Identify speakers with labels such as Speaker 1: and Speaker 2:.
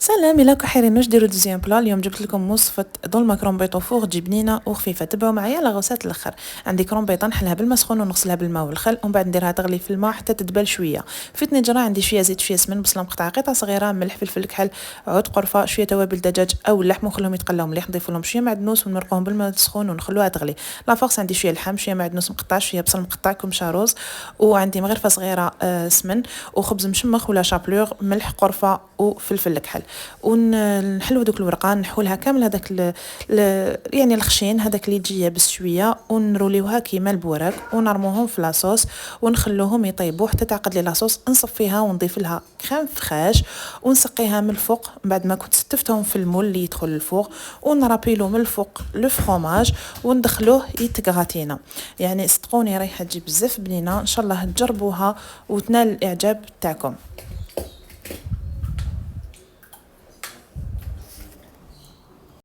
Speaker 1: سلام، الا حيرين واش ديروا دوزيام بلا. اليوم جبت لكم وصفه دول ماكرون بيطو فوغ، تجي بنينه وخفيفه. تبعوا معايا لاغوسات الاخر. عندي كرومبيطه نحلها بالماء سخون ونغسلها بالماء والخل، ومن بعد نديرها تغلي في الماء حتى تدبل شويه. في طنجره عندي شويه زيت، شويه سمن، بصله مقطعه، قطع صغيره، ملح، فلفل كحل، عود قرفه، شويه توابل دجاج او اللحم، ونخليهم يتقلاو مليح. نضيف لهم شويه معدنوس ونمرقوهم بالماء السخون ونخلوها تغلي. لافورس عندي شويه لحم، شويه معدنوس مقطع، شويه بصل مقطع كمشه روز، وعندي مغرفه صغيره سمن، وخبز مشمخ ولا شابلور، ملح، قرفه وفلفل كحل. ونحلو دوك الورقان، نحولها كامل هذاك يعني الخشين هذاك اللي يجي يابس شويه، ونروليوها كيما البوراك، ونرموهم في لاصوص ونخلوهم يطيبوا حتى تعقد لي لاصوص. نصفيها ونضيف لها كريم فخاش ونسقيها من الفوق بعد ما كنت ستفتهم في المول اللي يدخل الفوق، ونرابيلو من الفوق لو فرomاج وندخلوه يتكغاتينا. يعني صدقوني رايحه تجي بزاف بنينه، ان شاء الله تجربوها وتنال الاعجاب تاعكم.